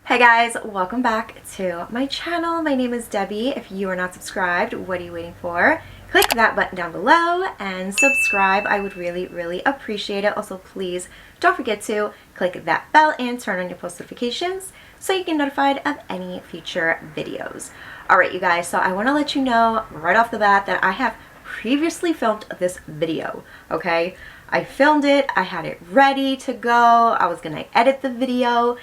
Hey guys, welcome back to my channel. My name is Debbie. If you are not subscribed, what are you waiting for? Click that button down below and subscribe. I would really appreciate it. Also, please don't forget to click that bell and turn on your post notifications so you get notified of any future videos. Alright you guys, so I want to let you know right off the bat that I have previously filmed this video, okay? I filmed it, I had it ready to go, I was gonna edit the video,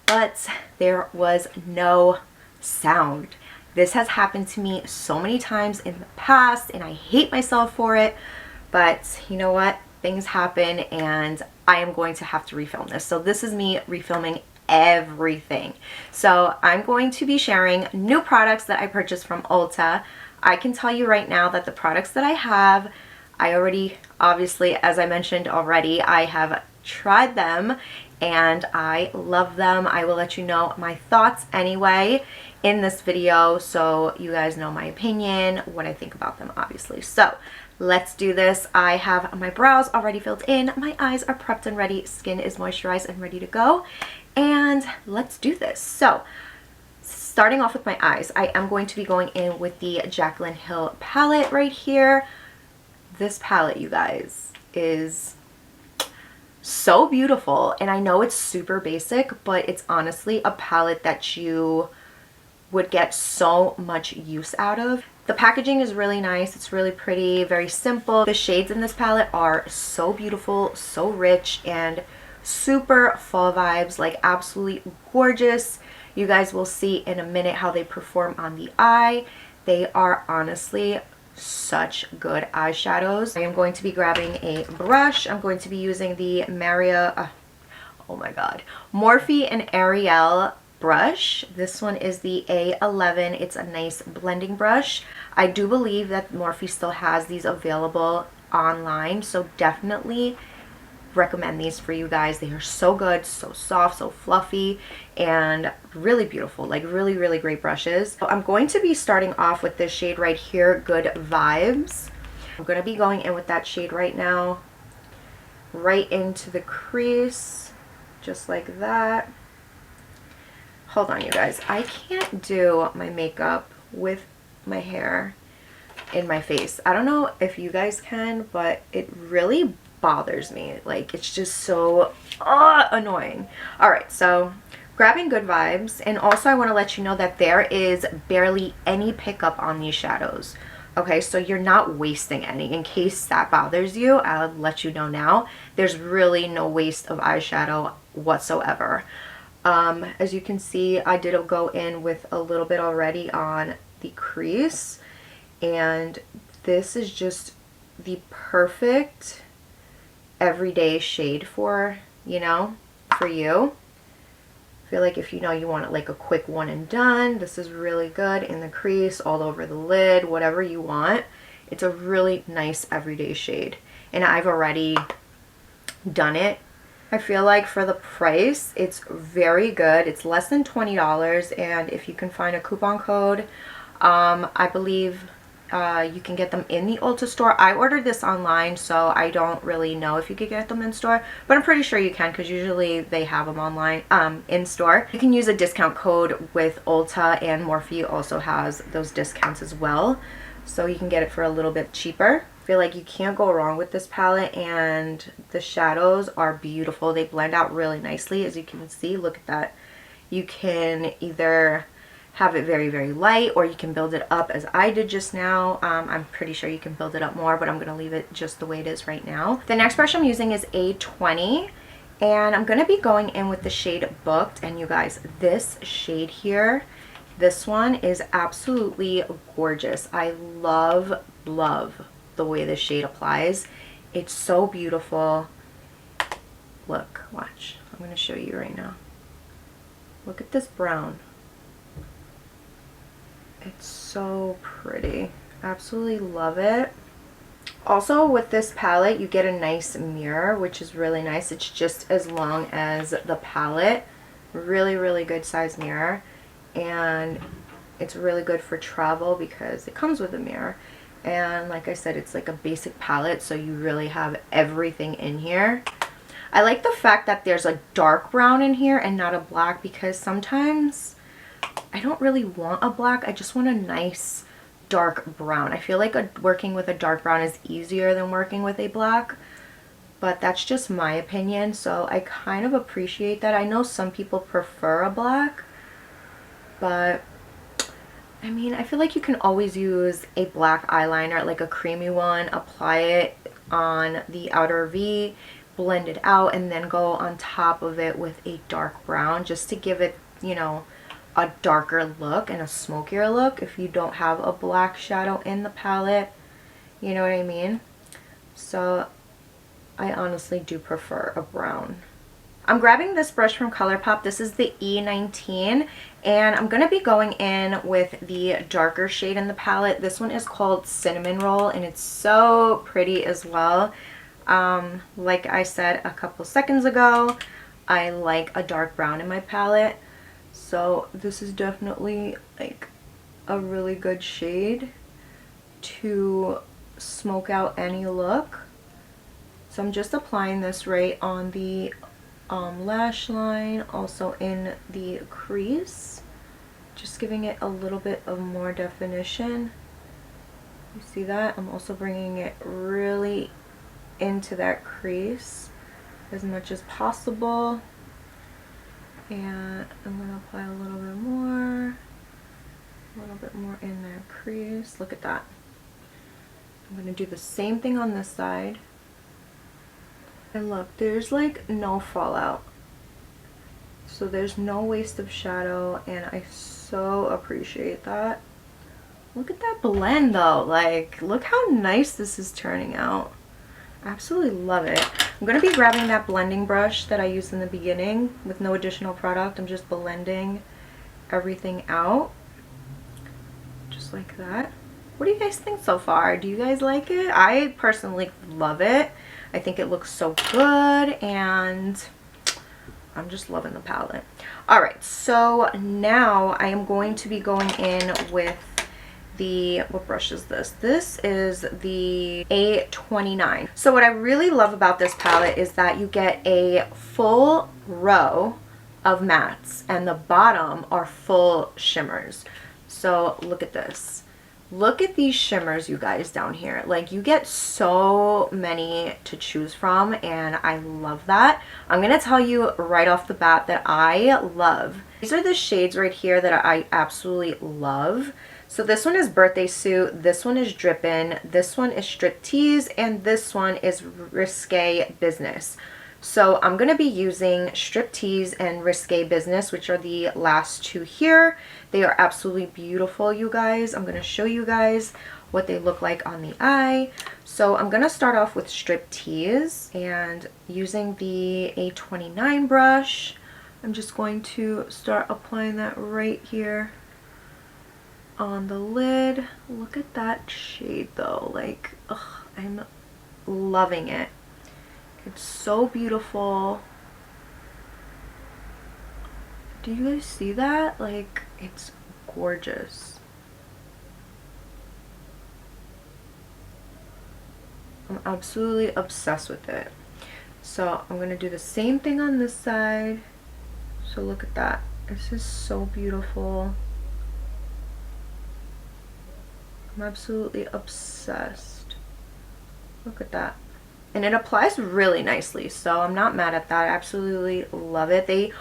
but there was no sound. This has happened to me so many times in the past and I hate myself for it, but you know what? Things happen and I am going to have to refilm this. So this is me refilming everything. So I'm going to be sharing new products that I purchased from Ulta. I can tell you right now that the products that I have, I already, obviously, as I mentioned already, I have tried them and I love them. I will let you know my thoughts anyway in this video so you guys know my opinion, what I think about them obviously. So let's do this. I have my brows already filled in, my eyes are prepped and ready, skin is moisturized and ready to go, and let's do this. So starting off with my eyes, I am going to be going in with the Jaclyn Hill palette right here. This palette, you guys, is so beautiful, and I know it's super basic, but it's honestly a palette that you would get so much use out of. The packaging is really nice, it's really pretty, very simple. The shades in this palette are so beautiful, so rich, and super fall vibes, like absolutely gorgeous. You guys will see in a minute how they perform on the eye. They are honestly such good eyeshadows. I am going to be grabbing a brush. I'm going to be using the Morphe and Ariel brush. This one is the A11. It's a nice blending brush. I do believe that Morphe still has these available online, so definitely recommend these for you guys. They are so good, so soft, so fluffy, and really beautiful, like really great brushes. So I'm going to be starting off with this shade right here, Good Vibes. I'm going to be going in with that shade right now, right into the crease, just like that. Hold on you guys, I can't do my makeup with my hair in my face. I don't know if you guys can, but it really bothers me. Like, it's just so annoying. Alright, so grabbing Good Vibes, and also I want to let you know that there is barely any pickup on these shadows. Okay, so you're not wasting any. In case that bothers you, I'll let you know now. There's really no waste of eyeshadow whatsoever. As you can see, I did go in with a little bit already on the crease, and this is just the perfect everyday shade for, for you. I feel like if you want it like a quick one and done, this is really good in the crease, all over the lid, whatever you want. It's a really nice everyday shade, and I've already done it. I feel like for the price, it's very good. It's less than $20, and if you can find a coupon code, I believe you can get them in the Ulta store. I ordered this online, so I don't really know if you could get them in store, but I'm pretty sure you can because usually they have them online in store. You can use a discount code with Ulta, and Morphe also has those discounts as well, so you can get it for a little bit cheaper. I feel like you can't go wrong with this palette, and the shadows are beautiful. They blend out really nicely, as you can see. Look at that. You can either have it very light, or you can build it up as I did just now. I'm pretty sure you can build it up more, but I'm going to leave it just the way it is right now. The next brush I'm using is A20, and I'm going to be going in with the shade Booked. And you guys, this shade here, this one is absolutely gorgeous. I love the way this shade applies. It's so beautiful. Look, watch. I'm going to show you right now. Look at this brown. It's so pretty. Absolutely love it. Also with this palette, you get a nice mirror, which is really nice. It's just as long as the palette. Really good size mirror, and it's really good for travel because it comes with a mirror. And like I said, it's like a basic palette, so you really have everything in here. I like the fact that there's a dark brown in here and not a black, because sometimes I don't really want a black. I just want a nice dark brown. I feel like working with a dark brown is easier than working with a black, but that's just my opinion. So I kind of appreciate that. I know some people prefer a black, but I mean, I feel like you can always use a black eyeliner, like a creamy one, apply it on the outer V, blend it out, and then go on top of it with a dark brown just to give it, you know, a darker look and a smokier look if you don't have a black shadow in the palette. You know what I mean? So I honestly do prefer a brown. I'm grabbing this brush from ColourPop. This is the E19, and I'm going to be going in with the darker shade in the palette. This one is called Cinnamon Roll, and it's so pretty as well. Like I said a couple seconds ago, I like a dark brown in my palette, so this is definitely like a really good shade to smoke out any look. So I'm just applying this right on the lash line, also in the crease, just giving it a little bit of more definition. You see that? I'm also bringing it really into that crease as much as possible, and I'm going to apply a little bit more in that crease. Look at that. I'm going to do the same thing on this side. And look, there's like no fallout, so there's no waste of shadow, and I so appreciate that. Look at that blend though, like look how nice this is turning out. Absolutely love it. I'm going to be grabbing that blending brush that I used in the beginning with no additional product. I'm just blending everything out just like that. What do you guys think so far? Do you guys like it? I personally love it. I think it looks so good, and I'm just loving the palette. Alright, so now I am going to be going in with the, what brush is this? This is the A29. So what I really love about this palette is that you get a full row of mattes, and the bottom are full shimmers. So look at this. Look at these shimmers, you guys, down here. Like, you get so many to choose from, and I love that. I'm going to tell you right off the bat that I love. These are the shades right here that I absolutely love. So this one is Birthday Suit, this one is Drippin', this one is Striptease, and this one is Risque Business. So I'm going to be using Striptease and Risque Business, which are the last two here. They are absolutely beautiful, you guys. I'm going to show you guys what they look like on the eye. So I'm going to start off with Striptease, and using the A29 brush, I'm just going to start applying that right here on the lid. Look at that shade though. Like, ugh, I'm loving it. It's so beautiful. Do you guys see that? Like, it's gorgeous. I'm absolutely obsessed with it. So I'm going to do the same thing on this side. So look at that. This is so beautiful. I'm absolutely obsessed. Look at that. And it applies really nicely, so I'm not mad at that. I absolutely love it. They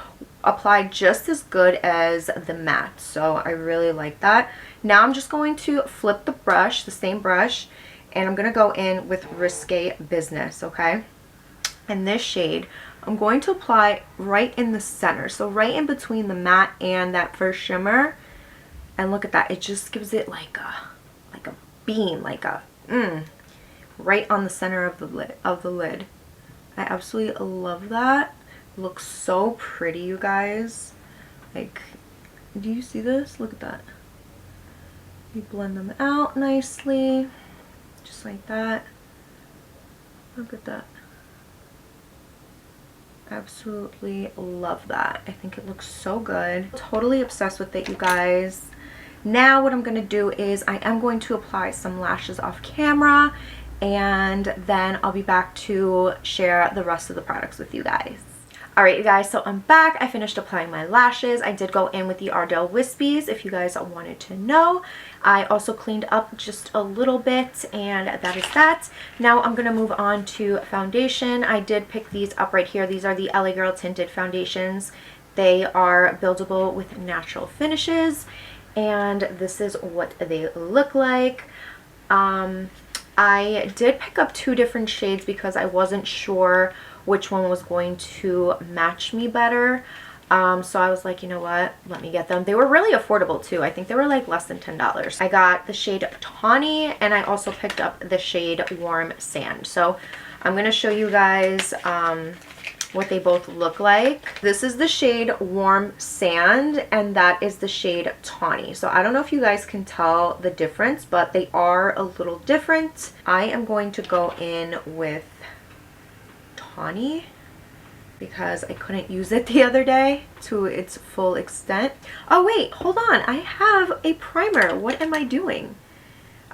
apply just as good as the matte, so I really like that. Now I'm just going to flip the brush, the same brush, and I'm going to go in with Risque Business, okay? And this shade, I'm going to apply right in the center, so right in between the matte and that first shimmer. And look at that. It just gives it like a beam, like a right on the center of the lid. I absolutely love that. It looks so pretty, you guys. Like, do you see this? Look at that. You blend them out nicely, just like that. Look at that. Absolutely love that. I think it looks so good. Totally obsessed with it, you guys. Now what I'm going to do is I am going to apply some lashes off camera, and then I'll be back to share the rest of the products with you guys. Alright you guys, so I'm back. I finished applying my lashes. I did go in with the Ardell Wispies if you guys wanted to know. I also cleaned up just a little bit, and that is that. Now I'm going to move on to foundation. I did pick these up right here. These are the LA Girl Tinted foundations. They are buildable with natural finishes, and this is what they look like. I did pick up 2 different shades because I wasn't sure which one was going to match me better. So I was like, you know what, let me get them. They were really affordable too. I think they were like less than $10. I got the shade Tawny, and I also picked up the shade Warm Sand. So I'm going to show you guys what they both look like. This is the shade Warm Sand, and that is the shade Tawny. So I don't know if you guys can tell the difference, but they are a little different. I am going to go in with Tawny because I couldn't use it the other day to its full extent. Oh wait, hold on, I have a primer. What am I doing?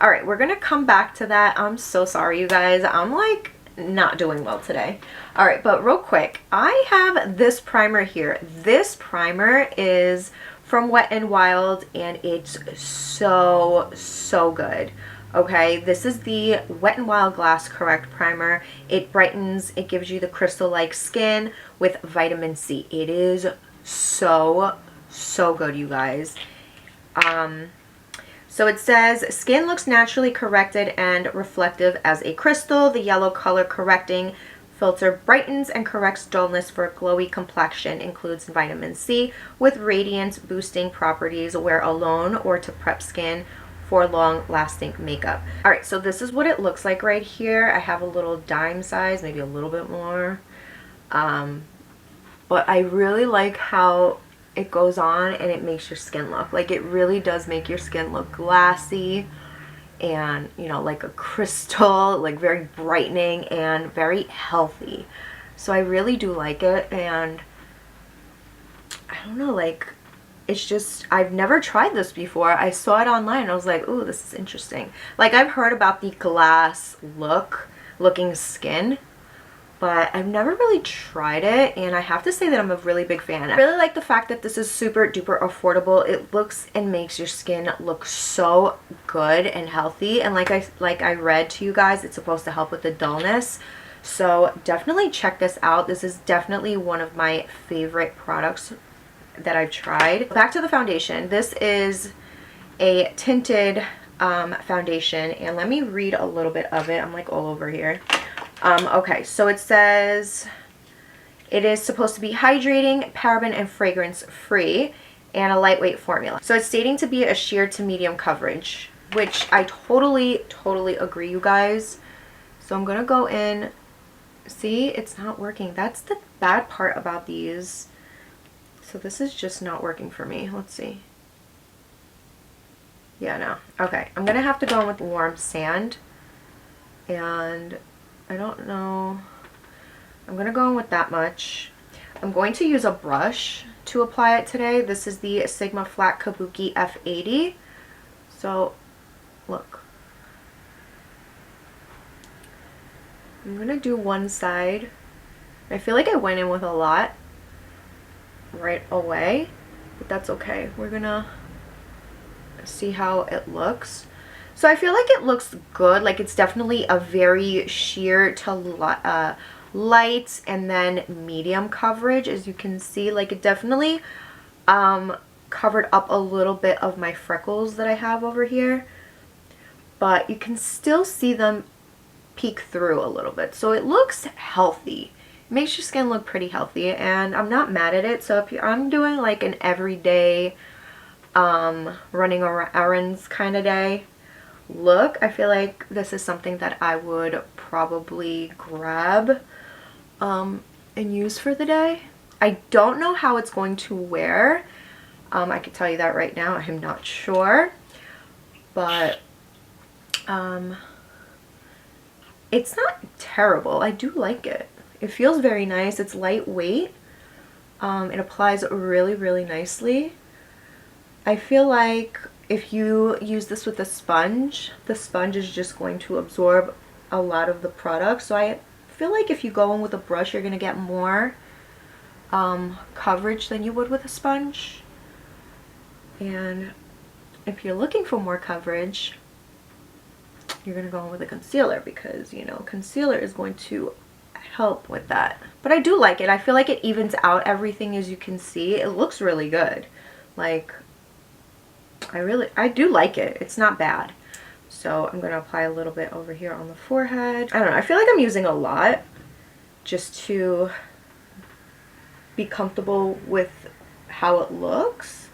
All right, we're gonna come back to that. I'm so sorry you guys, I'm like not doing well today. All right, but real quick, I have this primer here. This primer is from Wet n Wild, and it's so good. Okay, this is the Wet n Wild Glass Correct Primer. It brightens, it gives you the crystal-like skin with vitamin C. It is so good, you guys. So it says, skin looks naturally corrected and reflective as a crystal. The yellow color correcting filter brightens and corrects dullness for a glowy complexion. Includes vitamin C with radiance boosting properties. Wear alone or to prep skin for long-lasting makeup. All right, so this is what it looks like right here. I have a little dime size, maybe a little bit more. But I really like how it goes on and it makes your skin look like, it really does make your skin look glassy and, you know, like a crystal, like very brightening and very healthy. So I really do like it, and I don't know, like, it's just, I've never tried this before. I saw it online and I was like, ooh, this is interesting. Like, I've heard about the glass looking skin, but I've never really tried it, and I have to say that I'm a really big fan. I really like the fact that this is super duper affordable. It looks and makes your skin look so good and healthy, and like I read to you guys, it's supposed to help with the dullness. So definitely check this out. This is definitely one of my favorite products that I've tried. Back to the foundation. This is a tinted foundation, and let me read a little bit of it. I'm like all over here. Okay, so it says it is supposed to be hydrating, paraben and fragrance free, and a lightweight formula. So it's stating to be a sheer to medium coverage, which I totally agree, you guys. So I'm gonna go in. See, it's not working. That's the bad part about these. So this is just not working for me. Let's see. Yeah, no. Okay, I'm gonna have to go in with Warm Sand, and I don't know. I'm gonna go in with that much. I'm going to use a brush to apply it today. This is the Sigma Flat Kabuki F80. So, look. I'm gonna do one side. I feel like I went in with a lot right away, but that's okay. We're gonna see how it looks. So I feel like it looks good. Like, it's definitely a very sheer to light and then medium coverage, as you can see. Like, it definitely covered up a little bit of my freckles that I have over here, but you can still see them peek through a little bit. So it looks healthy. It makes your skin look pretty healthy, and I'm not mad at it. So if I'm doing like an everyday running errands kind of day look, I feel like this is something that I would probably grab and use for the day. I don't know how it's going to wear. I can tell you that right now. I'm not sure, but it's not terrible. I do like it. It feels very nice. It's lightweight. It applies really nicely. I feel like if you use this with a sponge, the sponge is just going to absorb a lot of the product. So I feel like if you go in with a brush, you're gonna get more coverage than you would with a sponge. And if you're looking for more coverage, you're gonna go in with a concealer, because you know concealer is going to help with that. But I do like it. I feel like it evens out everything. As you can see, it looks really good. Like, I do like it. It's not bad. So I'm gonna apply a little bit over here on the forehead. I don't know, I feel like I'm using a lot just to be comfortable with how it looks.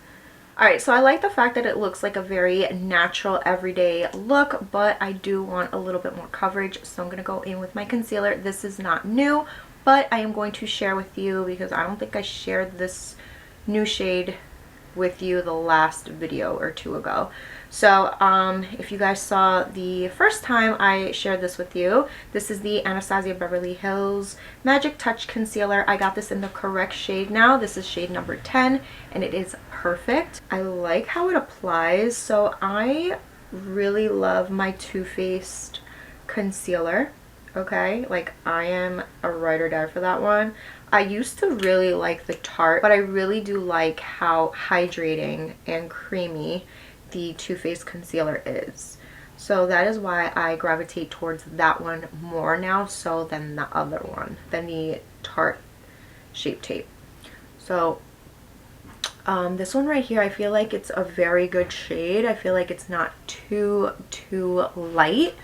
Alright, so I like the fact that it looks like a very natural everyday look, but I do want a little bit more coverage, so I'm going to go in with my concealer. This is not new, but I am going to share with you because I don't think I shared this new shade with you the last video or two ago. So if you guys saw the first time I shared this with you, this is the Anastasia Beverly Hills Magic Touch Concealer. I got this in the correct shade now. This is shade number 10 and it is perfect. I like how it applies. So I really love my Too Faced concealer. Okay, like I am a ride or die for that one. I used to really like the Tarte, but I really do like how hydrating and creamy the Too Faced concealer is. So that is why I gravitate towards that one more now so than the other one, than the Tarte Shape Tape. So this one right here, I feel like it's a very good shade. I feel like it's not too light.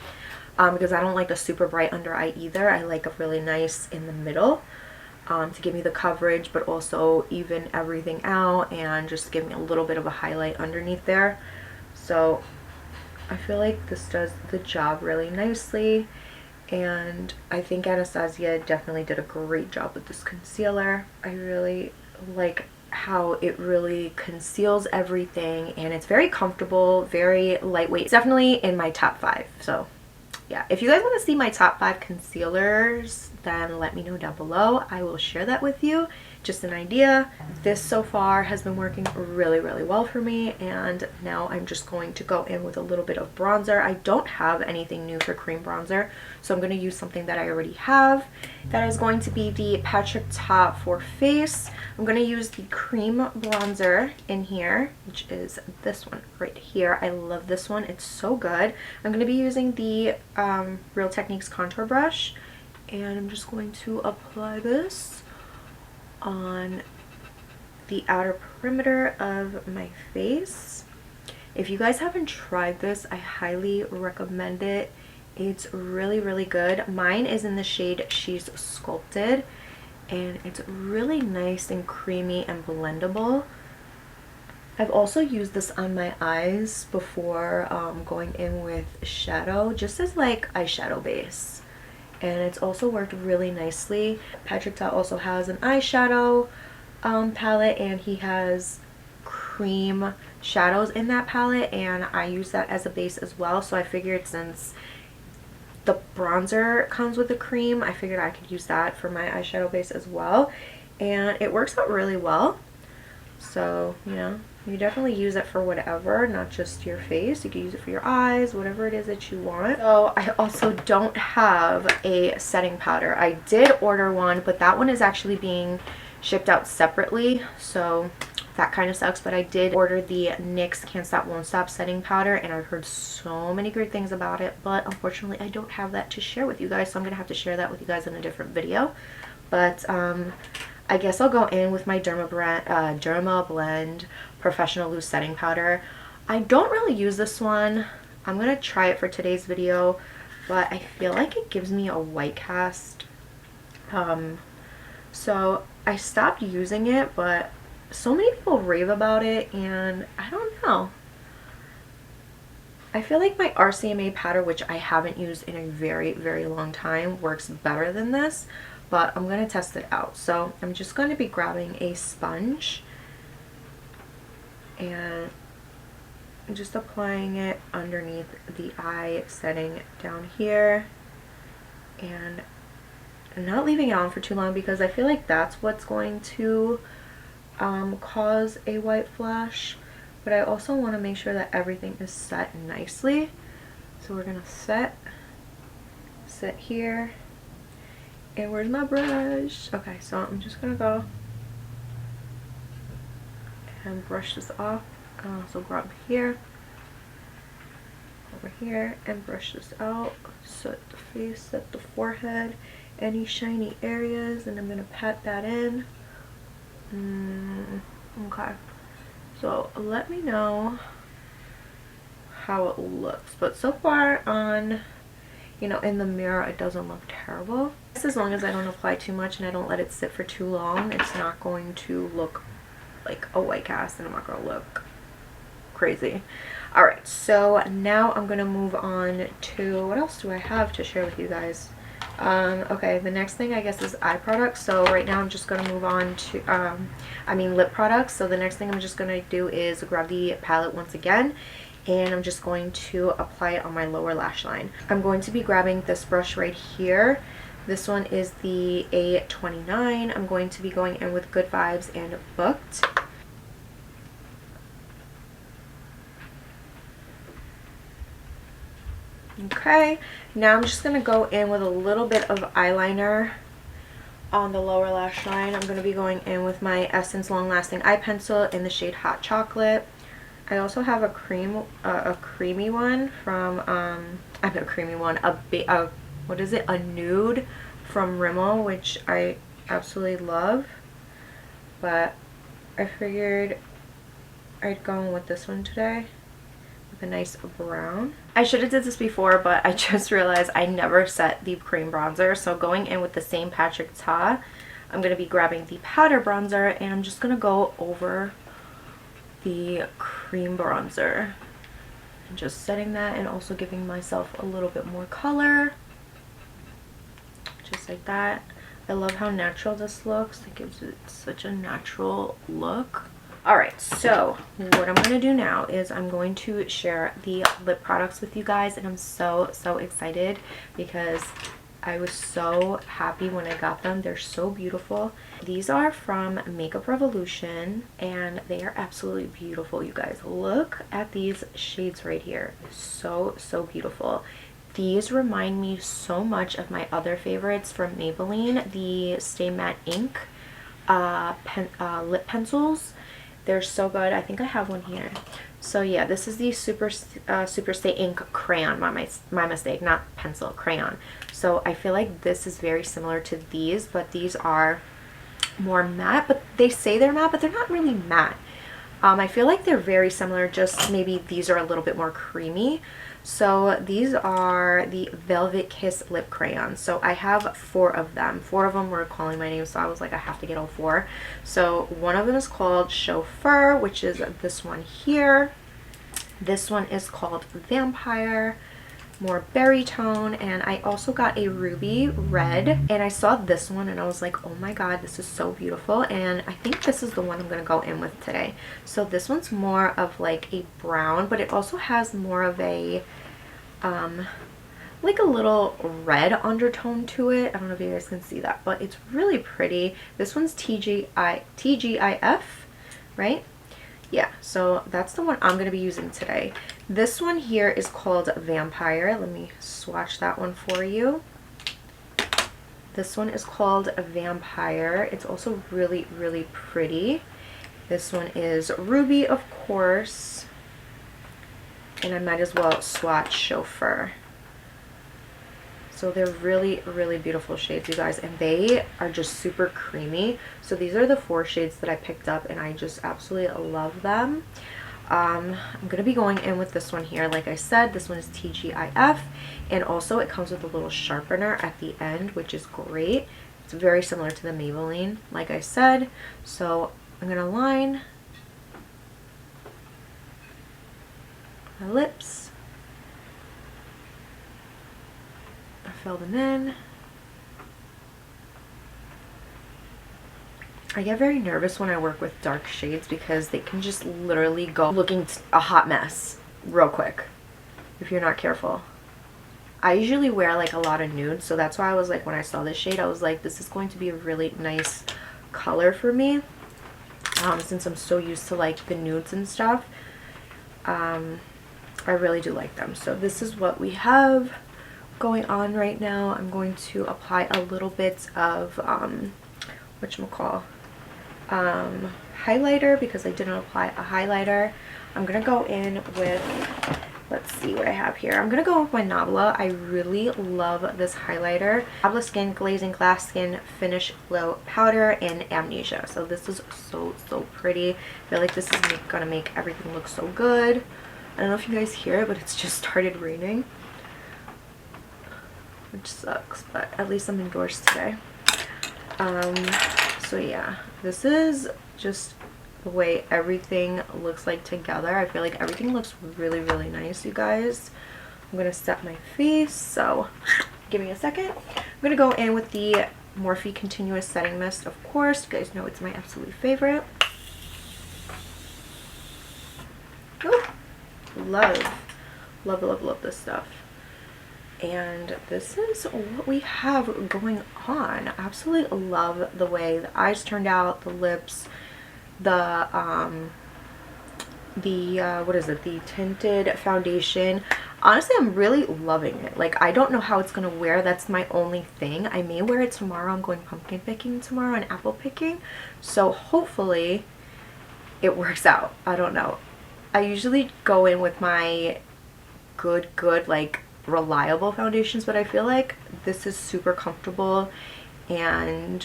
Because I don't like the super bright under eye either. I like a really nice in the middle to give me the coverage, but also even everything out and just give me a little bit of a highlight underneath there. So I feel like this does the job really nicely, and I think Anastasia definitely did a great job with this concealer. I really like how it really conceals everything, and it's very comfortable, very lightweight. It's definitely in my top 5. So yeah, if you guys want to see my top 5 concealers, then let me know down below. I will share that with you. Just an idea. This so far has been working really well for me, and now I'm just going to go in with a little bit of bronzer. I don't have anything new for cream bronzer, so I'm going to use something that I already have. That is going to be the Patrick Ta for Face. I'm going to use the cream bronzer in here, which is this one right here. I love this one. It's so good. I'm going to be using the Real Techniques contour brush, and I'm just going to apply this on the outer perimeter of my face. If you guys haven't tried this, I highly recommend it. It's really good. Mine is in the shade She's Sculpted, and it's really nice and creamy and blendable. I've also used this on my eyes before going in with shadow, just as like eyeshadow base, and it's also worked really nicely. Patrick Ta also has an eyeshadow palette, and he has cream shadows in that palette, and I use that as a base as well. So I figured since the bronzer comes with the cream, I figured I could use that for my eyeshadow base as well, and it works out really well. So, you know, you definitely use it for whatever, not just your face. You can use it for your eyes, whatever it is that you want. So I also don't have a setting powder. I did order one, but that one is actually being shipped out separately, so that kind of sucks. But I did order the NYX Can't Stop Won't Stop setting powder, and I've heard so many great things about it, but unfortunately I don't have that to share with you guys, so I'm gonna have to share that with you guys in a different video. But I guess I'll go in with my Dermablend Professional Loose Setting Powder. I don't really use this one. I'm going to try it for today's video, but I feel like it gives me a white cast. So I stopped using it, but so many people rave about it, and I don't know. I feel like my RCMA powder, which I haven't used in a very long time, works better than this. But I'm going to test it out. So I'm just going to be grabbing a sponge and just applying it underneath the eye, setting down here, and not leaving it on for too long, because I feel like that's what's going to cause a white flash. But I also want to make sure that everything is set nicely. So we're going to set sit here. And where's my brush? Okay, so I'm just gonna go and brush this off. So grab here, over here, and brush this out. Set the face, set the forehead, any shiny areas, and I'm gonna pat that in. Okay, so let me know how it looks, but so far on, you know, in the mirror, it doesn't look terrible. As long as I don't apply too much and I don't let it sit for too long, it's not going to look like a white cast, and I'm not going to look crazy. Alright, so now I'm going to move on to, what else do I have to share with you guys? Okay, the next thing I guess is eye products. So right now I'm just going to move on to, lip products. So the next thing I'm just going to do is grab the palette once again, and I'm just going to apply it on my lower lash line. I'm going to be grabbing this brush right here. This one is the A29. I'm going to be going in with Good Vibes and Booked. Okay, now I'm just going to go in with a little bit of eyeliner on the lower lash line. I'm going to be going in with my Essence Long Lasting Eye Pencil in the shade Hot Chocolate. I also have a creamy one from, what is it? A nude from Rimmel, which I absolutely love. But I figured I'd go in with this one today with a nice brown. I should have did this before, but I just realized I never set the cream bronzer. So going in with the same Patrick Ta, I'm going to be grabbing the powder bronzer, and I'm just going to go over the cream bronzer and just setting that, and also giving myself a little bit more color, just like that. I love how natural this looks. It gives it such a natural look. Alright, so what I'm going to do now is I'm going to share the lip products with you guys, and I'm so excited because I was so happy when I got them. They're so beautiful. These are from Makeup Revolution, and they are absolutely beautiful, you guys. Look at these shades right here. So beautiful. These remind me so much of my other favorites from Maybelline, the Stay Matte Ink lip pencils. They're so good. I think I have one here. So yeah, this is the Super Stay Ink Crayon. My mistake, not pencil, crayon. So I feel like this is very similar to these, but these are more matte. But they say they're matte, but they're not really matte. I feel like they're very similar, just maybe these are a little bit more creamy. So these are the Velvet Kiss lip crayons. So I have 4 of them. 4 of them were calling my name, so I was like, I have to get all 4. So one of them is called Chauffeur, which is this one here. This one is called Vampire, more berry tone, and I also got a ruby red, and I saw this one and I was like, oh my god, this is so beautiful, and I think this is the one I'm gonna go in with today. So this one's more of like a brown, but it also has more of a like a little red undertone to it. I don't know if you guys can see that, but it's really pretty. This one's TGIF, right? Yeah, so that's the one I'm going to be using today. This one here is called Vampire. Let me swatch that one for you. This one is called Vampire. It's also really pretty. This one is Ruby, of course. And I might as well swatch Chauffeur. So they're really beautiful shades, you guys, and they are just super creamy. So these are the 4 shades that I picked up, and I just absolutely love them. I'm going to be going in with this one here. Like I said, this one is TGIF, and also it comes with a little sharpener at the end, which is great. It's very similar to the Maybelline, like I said. So I'm going to line my lips. Fill them in. I get very nervous when I work with dark shades because they can just literally go looking a hot mess real quick if you're not careful. I usually wear like a lot of nudes, so that's why I was like, when I saw this shade, I was like, this is going to be a really nice color for me, since I'm so used to like the nudes and stuff. I really do like them. So this is what we have going on right now. I'm going to apply a little bit of whatchamacall, highlighter, because I didn't apply a highlighter. I'm gonna go in with, let's see what I have here. I'm gonna go with my Nabla. I really love this highlighter. Nabla Skin Glazing Glass Skin Finish Glow Powder in Amnesia. So this is so pretty. I feel like this is gonna make everything look so good. I don't know if you guys hear it, but it's just started raining, which sucks, but at least I'm indoors today. So yeah, this is just the way everything looks like together. I feel like everything looks really nice, you guys. I'm gonna set my face, so give me a second. I'm gonna go in with the Morphe Continuous Setting Mist, of course. You guys know it's my absolute favorite. Ooh, love this stuff. And this is what we have going on. Absolutely love the way the eyes turned out, the lips, the what is it, the tinted foundation. Honestly, I'm really loving it. Like, I don't know how it's gonna wear. That's my only thing. I may wear it tomorrow. I'm going pumpkin picking tomorrow and apple picking, so hopefully it works out. I don't know. I usually go in with my good like reliable foundations, but I feel like this is super comfortable, and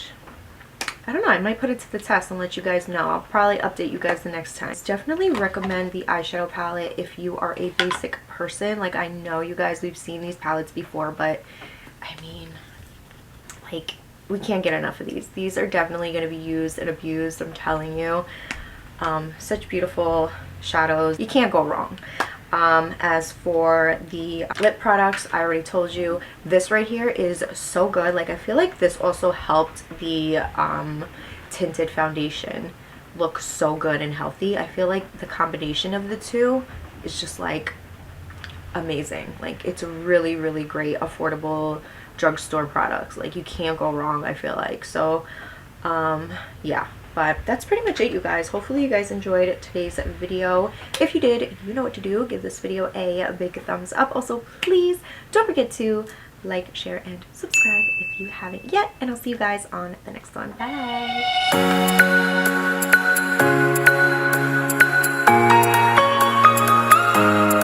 I don't know, I might put it to the test and let you guys know. I'll probably update you guys the next time. Definitely recommend the eyeshadow palette if you are a basic person. Like, I know you guys, we've seen these palettes before, but I mean, like, we can't get enough of these. These are definitely going to be used and abused, I'm telling you. Such beautiful shadows. You can't go wrong. As for the lip products, I already told you this right here is so good. Like, I feel like this also helped the tinted foundation look so good and healthy. I feel like the combination of the two is just like amazing. Like, it's really great, affordable drugstore products. Like, you can't go wrong, I feel like. So yeah, but that's pretty much it, you guys. Hopefully you guys enjoyed today's video. If you did, you know what to do. Give this video a big thumbs up. Also, please don't forget to like, share, and subscribe if you haven't yet. And I'll see you guys on the next one. Bye!